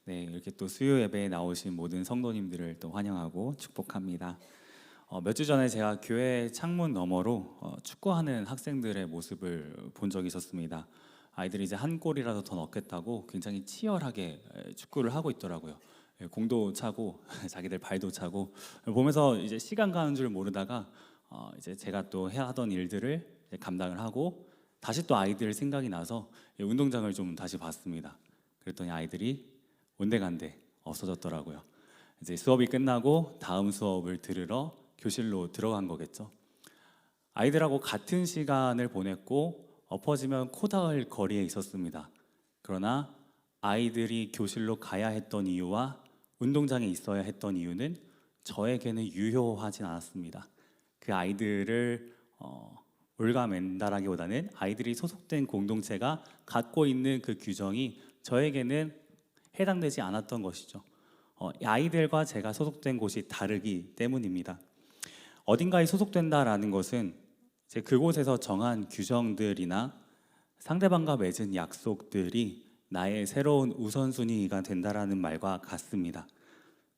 네, 이렇게 또 수요 예배에 나오신 모든 성도님들을 또 환영하고 축복합니다. 몇 주 전에 제가 교회 창문 너머로 축구하는 학생들의 모습을 본 적이 있었습니다. 아이들이 이제 한 골이라도 더 넣겠다고 굉장히 치열하게 축구를 하고 있더라고요. 공도 차고 자기들 발도 차고 보면서 이제 시간 가는 줄 모르다가 이제 제가 또 해야 하던 일들을 이제 감당을 하고 다시 또 아이들 생각이 나서 운동장을 좀 다시 봤습니다. 그랬더니 아이들이 온데간데 없어졌더라고요. 이제 수업이 끝나고 다음 수업을 들으러 교실로 들어간 거겠죠. 아이들하고 같은 시간을 보냈고 엎어지면 코 닿을 거리에 있었습니다. 그러나 아이들이 교실로 가야 했던 이유와 운동장에 있어야 했던 이유는 저에게는 유효하진 않았습니다. 그 아이들을 올가맨다라기보다는 아이들이 소속된 공동체가 갖고 있는 그 규정이 저에게는 해당되지 않았던 것이죠. 아이들과 제가 소속된 곳이 다르기 때문입니다. 어딘가에 소속된다라는 것은 이제 그곳에서 정한 규정들이나 상대방과 맺은 약속들이 나의 새로운 우선순위가 된다라는 말과 같습니다.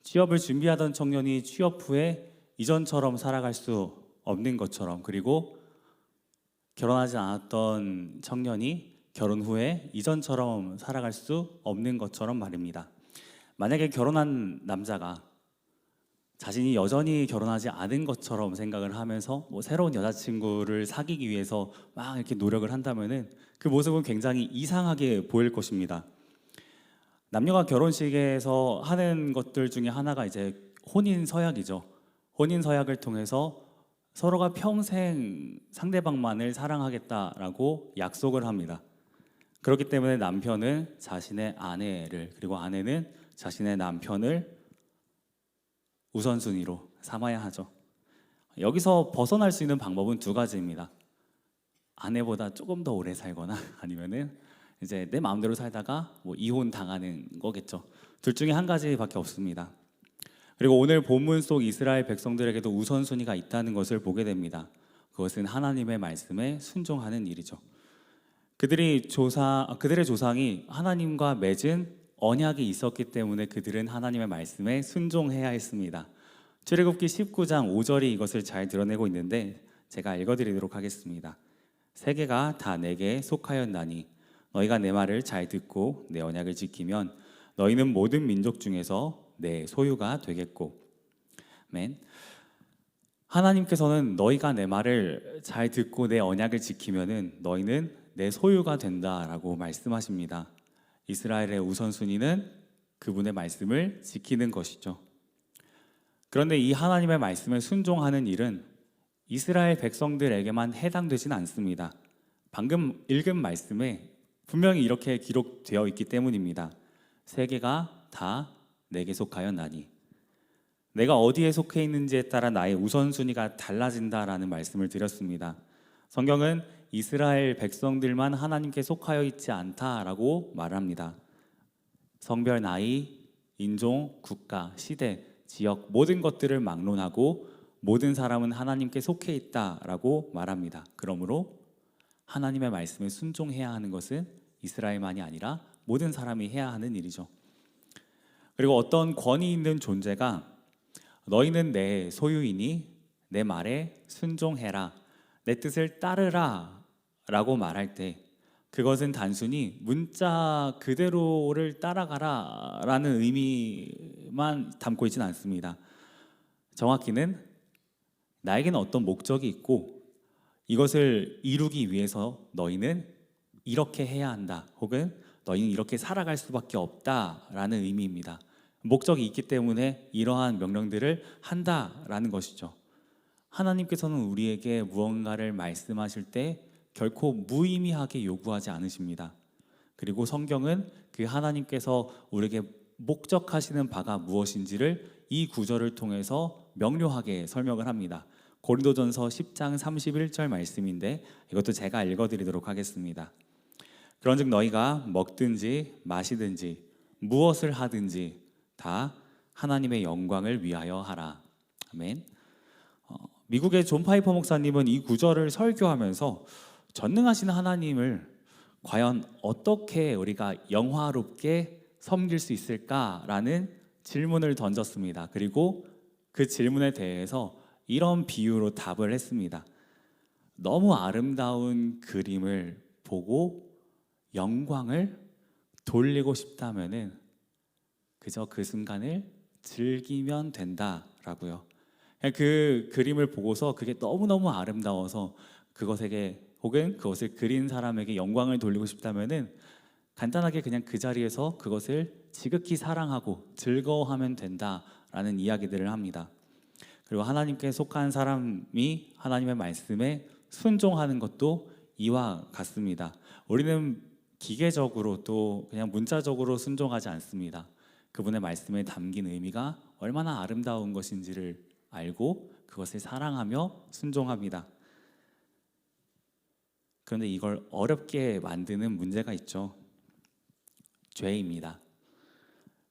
취업을 준비하던 청년이 취업 후에 이전처럼 살아갈 수 없는 것처럼, 그리고 결혼하지 않았던 청년이 결혼 후에 이전처럼 살아갈 수 없는 것처럼 말입니다. 만약에 결혼한 남자가 자신이 여전히 결혼하지 않은 것처럼 생각을 하면서 새로운 여자친구를 사귀기 위해서 막 이렇게 노력을 한다면은 그 모습은 굉장히 이상하게 보일 것입니다. 남녀가 결혼식에서 하는 것들 중에 하나가 이제 혼인 서약이죠. 혼인 서약을 통해서 서로가 평생 상대방만을 사랑하겠다라고 약속을 합니다. 그렇기 때문에 남편은 자신의 아내를, 그리고 아내는 자신의 남편을 우선순위로 삼아야 하죠. 여기서 벗어날 수 있는 방법은 두 가지입니다. 아내보다 조금 더 오래 살거나 아니면은 이제 내 마음대로 살다가 이혼 당하는 거겠죠. 둘 중에 한 가지밖에 없습니다. 그리고 오늘 본문 속 이스라엘 백성들에게도 우선순위가 있다는 것을 보게 됩니다. 그것은 하나님의 말씀에 순종하는 일이죠. 그들의 조상이 하나님과 맺은 언약이 있었기 때문에 그들은 하나님의 말씀에 순종해야 했습니다. 출애굽기 19장 5절이 이것을 잘 드러내고 있는데 제가 읽어드리도록 하겠습니다. 세계가 다 내게 속하였나니 너희가 내 말을 잘 듣고 내 언약을 지키면 너희는 모든 민족 중에서 내 소유가 되겠고. 아멘. 하나님께서는 너희가 내 말을 잘 듣고 내 언약을 지키면은 너희는 내 소유가 된다라고 말씀하십니다. 이스라엘의 우선순위는 그분의 말씀을 지키는 것이죠. 그런데 이 하나님의 말씀에 순종하는 일은 이스라엘 백성들에게만 해당되진 않습니다. 방금 읽은 말씀에 분명히 이렇게 기록되어 있기 때문입니다. 세계가 다 내게 속하였나니, 내가 어디에 속해 있는지에 따라 나의 우선순위가 달라진다라는 말씀을 드렸습니다. 성경은 이스라엘 백성들만 하나님께 속하여 있지 않다라고 말합니다. 성별, 나이, 인종, 국가, 시대, 지역 모든 것들을 막론하고 모든 사람은 하나님께 속해 있다라고 말합니다. 그러므로 하나님의 말씀에 순종해야 하는 것은 이스라엘만이 아니라 모든 사람이 해야 하는 일이죠. 그리고 어떤 권위 있는 존재가 너희는 내 소유이니 내 말에 순종해라, 내 뜻을 따르라 라고 말할 때 그것은 단순히 문자 그대로를 따라가라 라는 의미만 담고 있지는 않습니다. 정확히는 나에게는 어떤 목적이 있고 이것을 이루기 위해서 너희는 이렇게 해야 한다, 혹은 너희는 이렇게 살아갈 수밖에 없다라는 의미입니다. 목적이 있기 때문에 이러한 명령들을 한다라는 것이죠. 하나님께서는 우리에게 무언가를 말씀하실 때 결코 무의미하게 요구하지 않으십니다. 그리고 성경은 그 하나님께서 우리에게 목적하시는 바가 무엇인지를 이 구절을 통해서 명료하게 설명을 합니다. 고린도전서 10장 31절 말씀인데 이것도 제가 읽어드리도록 하겠습니다. 그런즉 너희가 먹든지 마시든지 무엇을 하든지 다 하나님의 영광을 위하여 하라. 아멘. 미국의 존 파이퍼 목사님은 이 구절을 설교하면서 전능하신 하나님을 과연 어떻게 우리가 영화롭게 섬길 수 있을까라는 질문을 던졌습니다. 그리고 그 질문에 대해서 이런 비유로 답을 했습니다. 너무 아름다운 그림을 보고 영광을 돌리고 싶다면은 그저 그 순간을 즐기면 된다라고요. 그 그림을 보고서 그게 너무너무 아름다워서 그것에게 혹은 그것을 그린 사람에게 영광을 돌리고 싶다면은 간단하게 그냥 그 자리에서 그것을 지극히 사랑하고 즐거워하면 된다라는 이야기들을 합니다. 그리고 하나님께 속한 사람이 하나님의 말씀에 순종하는 것도 이와 같습니다. 우리는 기계적으로 또 그냥 문자적으로 순종하지 않습니다. 그분의 말씀에 담긴 의미가 얼마나 아름다운 것인지를 알고 그것을 사랑하며 순종합니다. 그런데 이걸 어렵게 만드는 문제가 있죠. 죄입니다.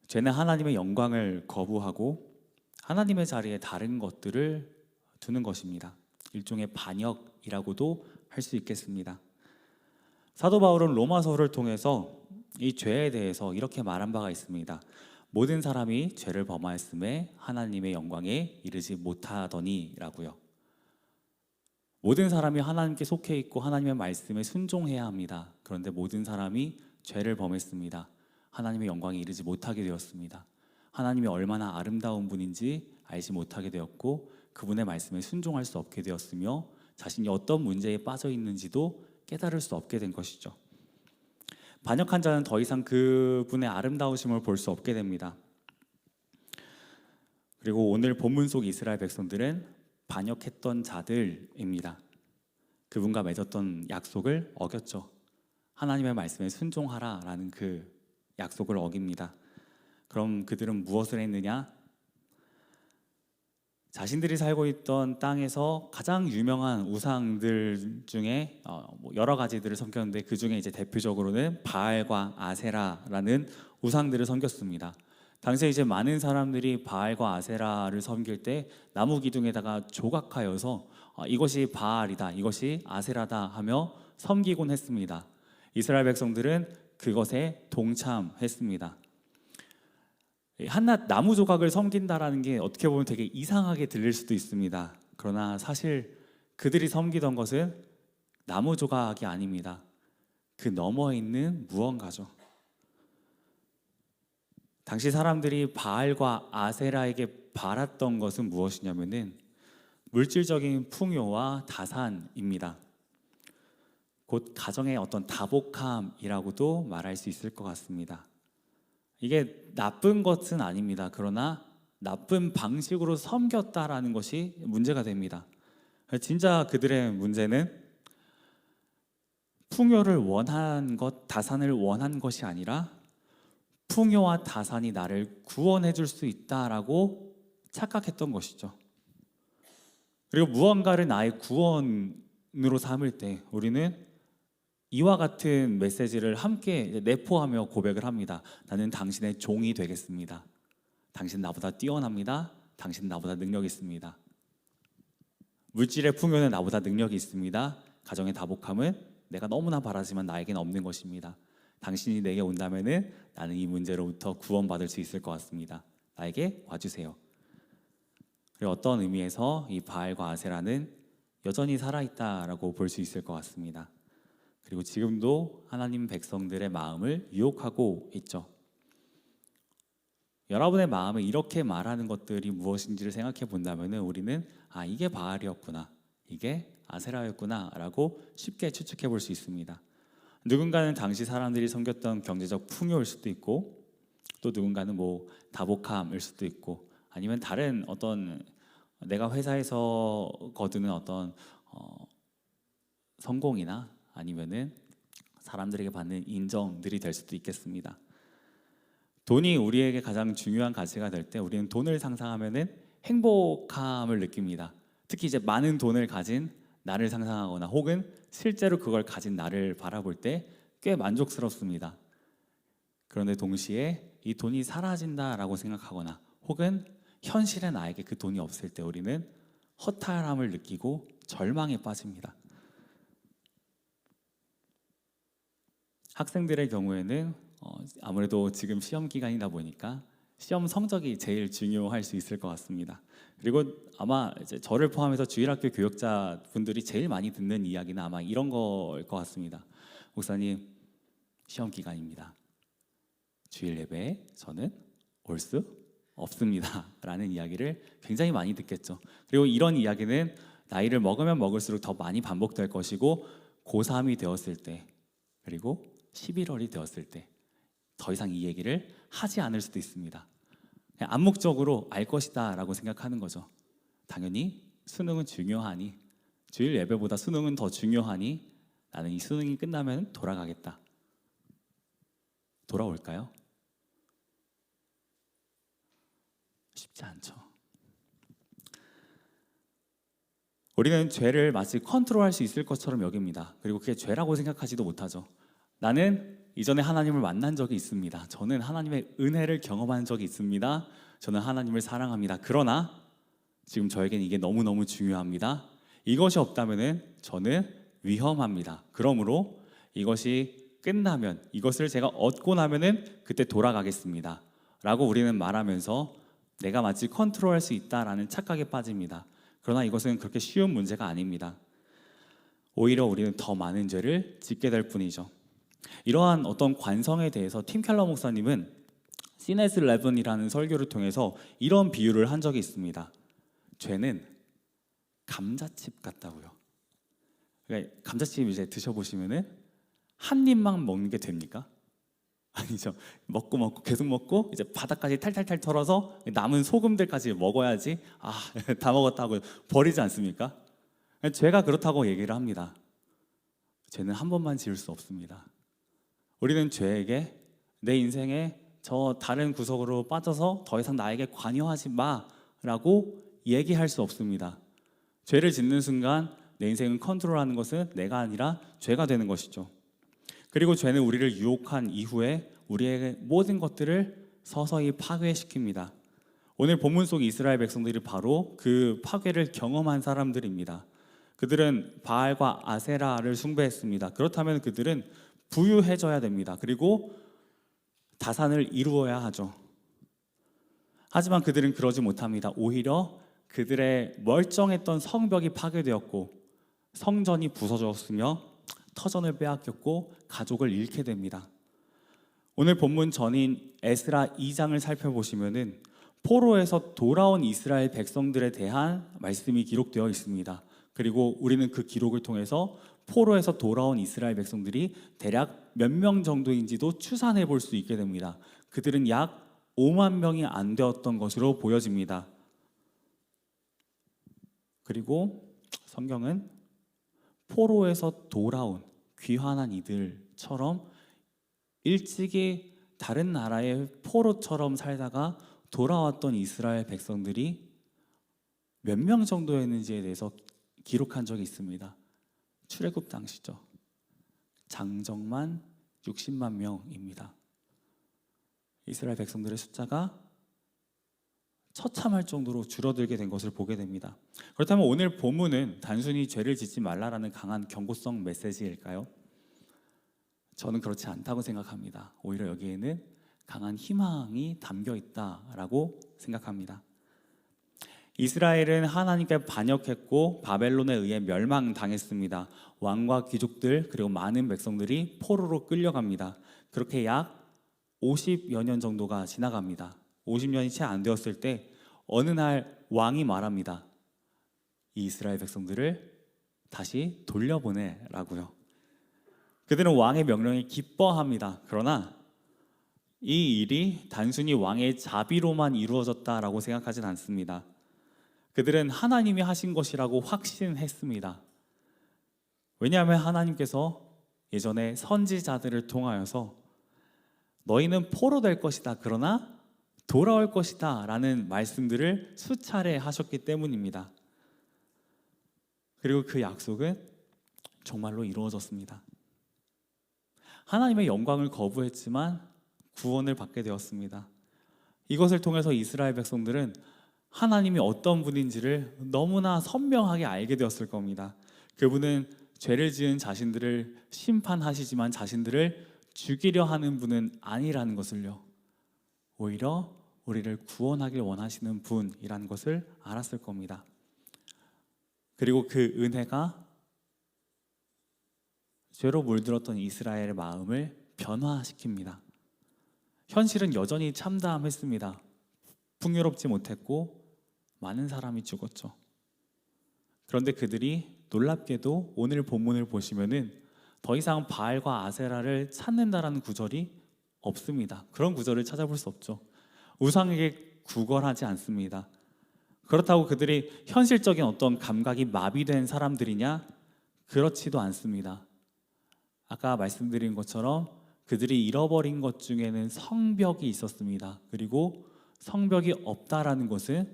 죄는 하나님의 영광을 거부하고 하나님의 자리에 다른 것들을 두는 것입니다. 일종의 반역이라고도 할 수 있겠습니다. 사도 바울은 로마서를 통해서 이 죄에 대해서 이렇게 말한 바가 있습니다. 모든 사람이 죄를 범하였음에 하나님의 영광에 이르지 못하더니라고요. 모든 사람이 하나님께 속해 있고 하나님의 말씀에 순종해야 합니다. 그런데 모든 사람이 죄를 범했습니다. 하나님의 영광에 이르지 못하게 되었습니다. 하나님이 얼마나 아름다운 분인지 알지 못하게 되었고 그분의 말씀에 순종할 수 없게 되었으며 자신이 어떤 문제에 빠져 있는지도 깨달을 수 없게 된 것이죠. 반역한 자는 더 이상 그분의 아름다우심을 볼 수 없게 됩니다. 그리고 오늘 본문 속 이스라엘 백성들은 반역했던 자들입니다. 그분과 맺었던 약속을 어겼죠. 하나님의 말씀에 순종하라라는 그 약속을 어깁니다. 그럼 그들은 무엇을 했느냐? 자신들이 살고 있던 땅에서 가장 유명한 우상들 중에 여러 가지들을 섬겼는데 그 중에 이제 대표적으로는 바알과 아세라라는 우상들을 섬겼습니다. 당시에 이제 많은 사람들이 바알과 아세라를 섬길 때 나무 기둥에다가 조각하여서 이것이 바알이다, 이것이 아세라다 하며 섬기곤 했습니다. 이스라엘 백성들은 그것에 동참했습니다. 한낱 나무 조각을 섬긴다라는 게 어떻게 보면 되게 이상하게 들릴 수도 있습니다. 그러나 사실 그들이 섬기던 것은 나무 조각이 아닙니다. 그 너머에 있는 무언가죠. 당시 사람들이 바알과 아세라에게 바랐던 것은 무엇이냐면은 물질적인 풍요와 다산입니다. 곧 가정의 어떤 다복함이라고도 말할 수 있을 것 같습니다. 이게 나쁜 것은 아닙니다. 그러나 나쁜 방식으로 섬겼다라는 것이 문제가 됩니다. 진짜 그들의 문제는 풍요를 원한 것, 다산을 원한 것이 아니라 풍요와 다산이 나를 구원해 줄 수 있다라고 착각했던 것이죠. 그리고 무언가를 나의 구원으로 삼을 때 우리는 이와 같은 메시지를 함께 내포하며 고백을 합니다. 나는 당신의 종이 되겠습니다. 당신 나보다 뛰어납니다. 당신 나보다 능력이 있습니다. 물질의 풍요는 나보다 능력이 있습니다. 가정의 다복함은 내가 너무나 바라지만 나에게는 없는 것입니다. 당신이 내게 온다면은 나는 이 문제로부터 구원받을 수 있을 것 같습니다. 나에게 와주세요. 그리고 어떤 의미에서 이 바알과 아세라는 여전히 살아있다라고 볼 수 있을 것 같습니다. 그리고 지금도 하나님 백성들의 마음을 유혹하고 있죠. 여러분의 마음에 이렇게 말하는 것들이 무엇인지를 생각해 본다면 우리는 이게 바알이었구나, 이게 아세라였구나 라고 쉽게 추측해 볼 수 있습니다. 누군가는 당시 사람들이 섬겼던 경제적 풍요일 수도 있고 또 누군가는 다복함일 수도 있고 아니면 다른 어떤 내가 회사에서 거두는 어떤 성공이나 아니면은 사람들에게 받는 인정들이 될 수도 있겠습니다. 돈이 우리에게 가장 중요한 가치가 될 때 우리는 돈을 상상하면은 행복함을 느낍니다. 특히 이제 많은 돈을 가진 나를 상상하거나 혹은 실제로 그걸 가진 나를 바라볼 때 꽤 만족스럽습니다. 그런데 동시에 이 돈이 사라진다라고 생각하거나 혹은 현실의 나에게 그 돈이 없을 때 우리는 허탈함을 느끼고 절망에 빠집니다. 학생들의 경우에는 아무래도 지금 시험 기간이다 보니까 시험 성적이 제일 중요할 수 있을 것 같습니다. 그리고 아마 이제 저를 포함해서 주일학교 교역자 분들이 제일 많이 듣는 이야기는 아마 이런 거일 것 같습니다. 목사님, 시험 기간입니다. 주일 예배에 저는 올 수 없습니다 라는 이야기를 굉장히 많이 듣겠죠. 그리고 이런 이야기는 나이를 먹으면 먹을수록 더 많이 반복될 것이고 고3이 되었을 때 그리고 11월이 되었을 때 더 이상 이 얘기를 하지 않을 수도 있습니다. 그냥 암묵적으로 알 것이다 라고 생각하는 거죠. 당연히 수능은 중요하니, 주일 예배보다 수능은 더 중요하니 나는 이 수능이 끝나면 돌아가겠다. 돌아올까요? 쉽지 않죠. 우리는 죄를 마치 컨트롤할 수 있을 것처럼 여깁니다. 그리고 그게 죄라고 생각하지도 못하죠. 나는 이전에 하나님을 만난 적이 있습니다. 저는 하나님의 은혜를 경험한 적이 있습니다. 저는 하나님을 사랑합니다. 그러나 지금 저에겐 이게 너무너무 중요합니다. 이것이 없다면 저는 위험합니다. 그러므로 이것이 끝나면, 이것을 제가 얻고 나면은 그때 돌아가겠습니다 라고 우리는 말하면서 내가 마치 컨트롤할 수 있다라는 착각에 빠집니다. 그러나 이것은 그렇게 쉬운 문제가 아닙니다. 오히려 우리는 더 많은 죄를 짓게 될 뿐이죠. 이러한 어떤 관성에 대해서 팀 켈러 목사님은 시네스 11이라는 설교를 통해서 이런 비유를 한 적이 있습니다. 죄는 감자칩 같다고요. 그러니까 감자칩 이제 드셔보시면은 한 입만 먹는 게 됩니까? 아니죠. 먹고 계속 먹고 이제 바닥까지 탈탈탈 털어서 남은 소금들까지 먹어야지 다 먹었다고 버리지 않습니까? 죄가 그렇다고 얘기를 합니다. 죄는 한 번만 지을 수 없습니다. 우리는 죄에게 내 인생에 저 다른 구석으로 빠져서 더 이상 나에게 관여하지 마라고 얘기할 수 없습니다. 죄를 짓는 순간 내 인생을 컨트롤하는 것은 내가 아니라 죄가 되는 것이죠. 그리고 죄는 우리를 유혹한 이후에 우리의 모든 것들을 서서히 파괴시킵니다. 오늘 본문 속 이스라엘 백성들이 바로 그 파괴를 경험한 사람들입니다. 그들은 바알과 아세라를 숭배했습니다. 그렇다면 그들은 부유해져야 됩니다. 그리고 다산을 이루어야 하죠. 하지만 그들은 그러지 못합니다. 오히려 그들의 멀쩡했던 성벽이 파괴되었고 성전이 부서졌으며 터전을 빼앗겼고 가족을 잃게 됩니다. 오늘 본문 전인 에스라 2장을 살펴보시면은 포로에서 돌아온 이스라엘 백성들에 대한 말씀이 기록되어 있습니다. 그리고 우리는 그 기록을 통해서 포로에서 돌아온 이스라엘 백성들이 대략 몇 명 정도인지도 추산해 볼 수 있게 됩니다. 그들은 약 5만 명이 안 되었던 것으로 보여집니다. 그리고 성경은 포로에서 돌아온 귀환한 이들처럼 일찍이 다른 나라의 포로처럼 살다가 돌아왔던 이스라엘 백성들이 몇 명 정도였는지에 대해서 기록한 적이 있습니다. 출애굽 당시죠. 장정만 60만 명입니다. 이스라엘 백성들의 숫자가 처참할 정도로 줄어들게 된 것을 보게 됩니다. 그렇다면 오늘 본문은 단순히 죄를 짓지 말라라는 강한 경고성 메시지일까요? 저는 그렇지 않다고 생각합니다. 오히려 여기에는 강한 희망이 담겨 있다라고 생각합니다. 이스라엘은 하나님께 반역했고 바벨론에 의해 멸망당했습니다. 왕과 귀족들 그리고 많은 백성들이 포로로 끌려갑니다. 그렇게 약 50여 년 정도가 지나갑니다. 50년이 채 안 되었을 때 어느 날 왕이 말합니다. 이 이스라엘 백성들을 다시 돌려보내라고요. 그들은 왕의 명령에 기뻐합니다. 그러나 이 일이 단순히 왕의 자비로만 이루어졌다라고 생각하진 않습니다. 그들은 하나님이 하신 것이라고 확신했습니다. 왜냐하면 하나님께서 예전에 선지자들을 통하여서 너희는 포로될 것이다. 그러나 돌아올 것이다 라는 말씀들을 수차례 하셨기 때문입니다. 그리고 그 약속은 정말로 이루어졌습니다. 하나님의 영광을 거부했지만 구원을 받게 되었습니다. 이것을 통해서 이스라엘 백성들은 하나님이 어떤 분인지를 너무나 선명하게 알게 되었을 겁니다. 그분은 죄를 지은 자신들을 심판하시지만 자신들을 죽이려 하는 분은 아니라는 것을요, 오히려 우리를 구원하길 원하시는 분이라는 것을 알았을 겁니다. 그리고 그 은혜가 죄로 물들었던 이스라엘의 마음을 변화시킵니다. 현실은 여전히 참담했습니다. 풍요롭지 못했고 많은 사람이 죽었죠. 그런데 그들이 놀랍게도 오늘 본문을 보시면은 더 이상 바알과 아세라를 찾는다라는 구절이 없습니다. 그런 구절을 찾아볼 수 없죠. 우상에게 구걸하지 않습니다. 그렇다고 그들이 현실적인 어떤 감각이 마비된 사람들이냐? 그렇지도 않습니다. 아까 말씀드린 것처럼 그들이 잃어버린 것 중에는 성벽이 있었습니다. 그리고 성벽이 없다라는 것은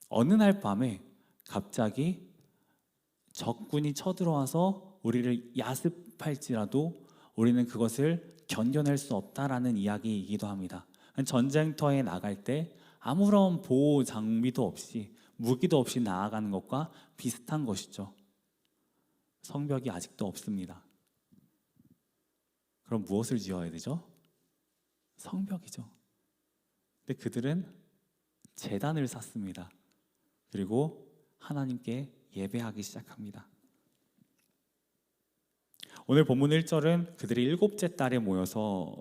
어느 날 밤에 갑자기 적군이 쳐들어와서 우리를 야습할지라도 우리는 그것을 견뎌낼 수 없다라는 이야기이기도 합니다. 전쟁터에 나갈 때 아무런 보호 장비도 없이, 무기도 없이 나아가는 것과 비슷한 것이죠. 성벽이 아직도 없습니다. 그럼 무엇을 지어야 되죠? 성벽이죠. 근데 그들은 제단을 쌓습니다. 그리고 하나님께 예배하기 시작합니다. 오늘 본문 1절은 그들이 일곱째 달에 모여서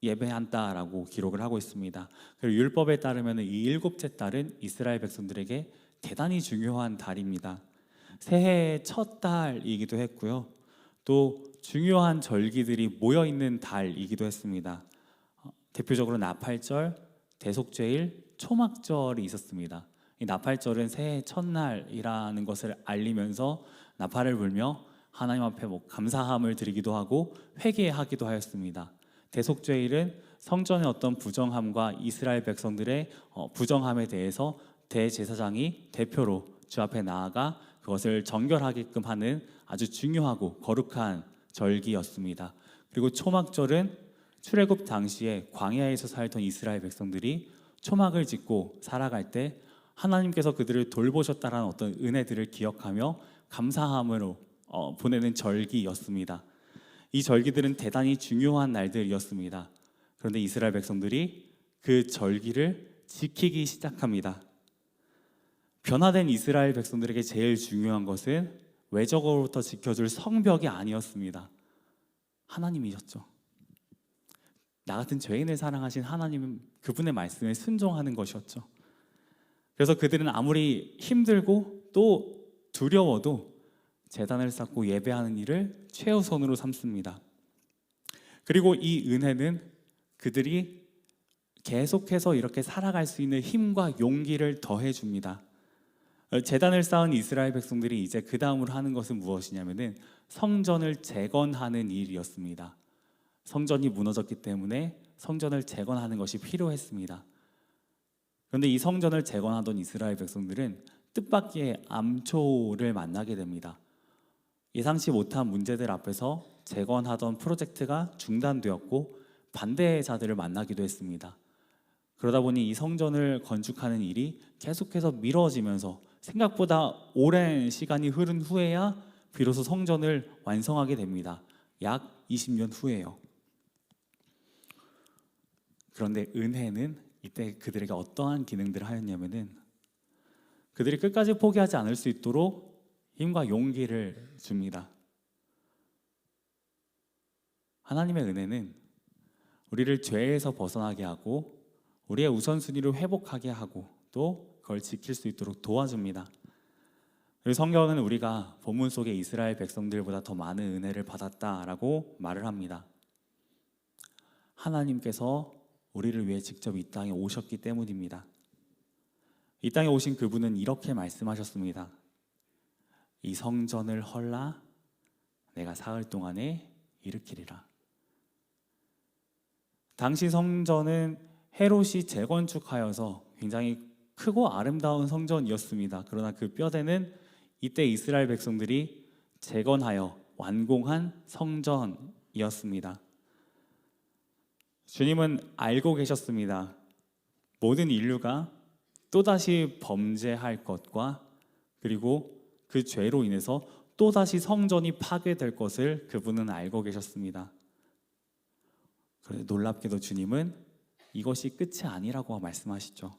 예배한다라고 기록을 하고 있습니다. 그리고 율법에 따르면 이 일곱째 달은 이스라엘 백성들에게 대단히 중요한 달입니다. 새해의 첫 달이기도 했고요, 또 중요한 절기들이 모여있는 달이기도 했습니다. 대표적으로 나팔절, 대속죄일, 초막절이 있었습니다. 이 나팔절은 새해 첫날이라는 것을 알리면서 나팔을 불며 하나님 앞에 감사함을 드리기도 하고 회개하기도 하였습니다. 대속죄일은 성전의 어떤 부정함과 이스라엘 백성들의 부정함에 대해서 대제사장이 대표로 주 앞에 나아가 그것을 정결하게끔 하는 아주 중요하고 거룩한 절기였습니다. 그리고 초막절은 출애굽 당시에 광야에서 살던 이스라엘 백성들이 초막을 짓고 살아갈 때 하나님께서 그들을 돌보셨다라는 어떤 은혜들을 기억하며 감사함으로 보내는 절기였습니다. 이 절기들은 대단히 중요한 날들이었습니다. 그런데 이스라엘 백성들이 그 절기를 지키기 시작합니다. 변화된 이스라엘 백성들에게 제일 중요한 것은 외적으로부터 지켜줄 성벽이 아니었습니다. 하나님이셨죠. 나 같은 죄인을 사랑하신 하나님은 그분의 말씀에 순종하는 것이었죠. 그래서 그들은 아무리 힘들고 또 두려워도 제단을 쌓고 예배하는 일을 최우선으로 삼습니다. 그리고 이 은혜는 그들이 계속해서 이렇게 살아갈 수 있는 힘과 용기를 더해 줍니다. 제단을 쌓은 이스라엘 백성들이 이제 그 다음으로 하는 것은 무엇이냐면은 성전을 재건하는 일이었습니다. 성전이 무너졌기 때문에 성전을 재건하는 것이 필요했습니다. 그런데 이 성전을 재건하던 이스라엘 백성들은 뜻밖의 암초를 만나게 됩니다. 예상치 못한 문제들 앞에서 재건하던 프로젝트가 중단되었고 반대자들을 만나기도 했습니다. 그러다 보니 이 성전을 건축하는 일이 계속해서 미뤄지면서 생각보다 오랜 시간이 흐른 후에야 비로소 성전을 완성하게 됩니다. 약 20년 후에요. 그런데 은혜는 이때 그들에게 어떠한 기능들을 하였냐면은 그들이 끝까지 포기하지 않을 수 있도록 힘과 용기를 줍니다. 하나님의 은혜는 우리를 죄에서 벗어나게 하고 우리의 우선순위를 회복하게 하고 또 그걸 지킬 수 있도록 도와줍니다. 그리고 성경은 우리가 본문 속에 이스라엘 백성들보다 더 많은 은혜를 받았다라고 말을 합니다. 하나님께서 우리를 위해 직접 이 땅에 오셨기 때문입니다. 이 땅에 오신 그분은 이렇게 말씀하셨습니다. 이 성전을 헐라 내가 사흘 동안에 일으키리라. 당시 성전은 헤롯이 재건축하여서 굉장히 크고 아름다운 성전이었습니다. 그러나 그 뼈대는 이때 이스라엘 백성들이 재건하여 완공한 성전이었습니다. 주님은 알고 계셨습니다. 모든 인류가 또다시 범죄할 것과 그리고 그 죄로 인해서 또다시 성전이 파괴될 것을 그분은 알고 계셨습니다. 그런데 놀랍게도 주님은 이것이 끝이 아니라고 말씀하시죠.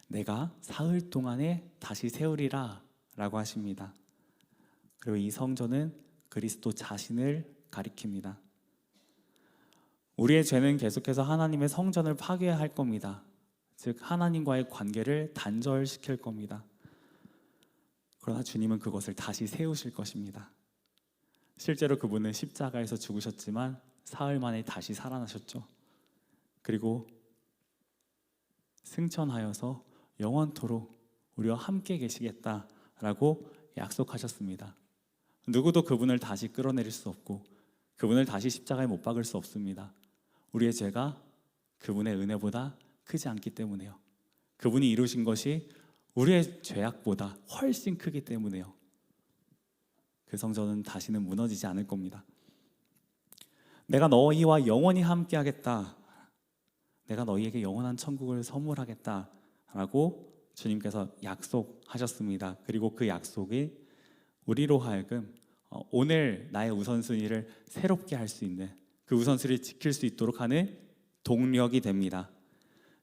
내가 사흘 동안에 다시 세우리라 라고 하십니다. 그리고 이 성전은 그리스도 자신을 가리킵니다. 우리의 죄는 계속해서 하나님의 성전을 파괴할 겁니다. 즉 하나님과의 관계를 단절시킬 겁니다. 그러나 주님은 그것을 다시 세우실 것입니다. 실제로 그분은 십자가에서 죽으셨지만 사흘 만에 다시 살아나셨죠. 그리고 승천하여서 영원토록 우리와 함께 계시겠다라고 약속하셨습니다. 누구도 그분을 다시 끌어내릴 수 없고 그분을 다시 십자가에 못 박을 수 없습니다. 우리의 죄가 그분의 은혜보다 크지 않기 때문에요. 그분이 이루신 것이 우리의 죄악보다 훨씬 크기 때문에요. 그 성전은 다시는 무너지지 않을 겁니다. 내가 너희와 영원히 함께하겠다. 내가 너희에게 영원한 천국을 선물하겠다라고 주님께서 약속하셨습니다. 그리고 그 약속이 우리로 하여금 오늘 나의 우선순위를 새롭게 할 수 있는, 그 우선순위를 지킬 수 있도록 하는 동력이 됩니다.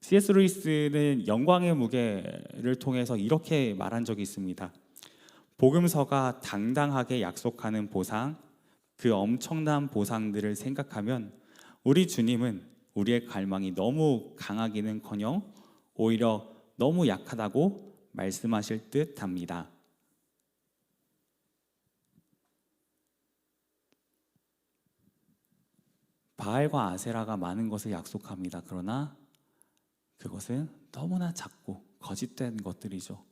C.S. 루이스는 영광의 무게를 통해서 이렇게 말한 적이 있습니다. 복음서가 당당하게 약속하는 보상, 그 엄청난 보상들을 생각하면 우리 주님은 우리의 갈망이 너무 강하기는커녕 오히려 너무 약하다고 말씀하실 듯합니다. 바알과 아세라가 많은 것을 약속합니다. 그러나 그것은 너무나 작고 거짓된 것들이죠.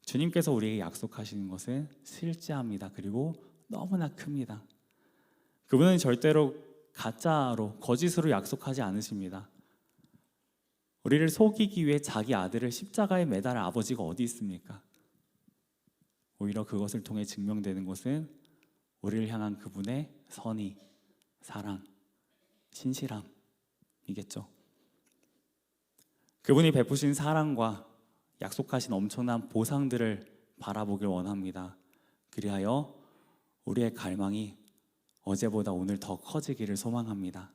주님께서 우리에게 약속하시는 것은 실제합니다. 그리고 너무나 큽니다. 그분은 절대로 가짜로, 거짓으로 약속하지 않으십니다. 우리를 속이기 위해 자기 아들을 십자가에 매달을 아버지가 어디 있습니까? 오히려 그것을 통해 증명되는 것은 우리를 향한 그분의 선의, 사랑, 신실함이겠죠. 그분이 베푸신 사랑과 약속하신 엄청난 보상들을 바라보길 원합니다. 그리하여 우리의 갈망이 어제보다 오늘 더 커지기를 소망합니다.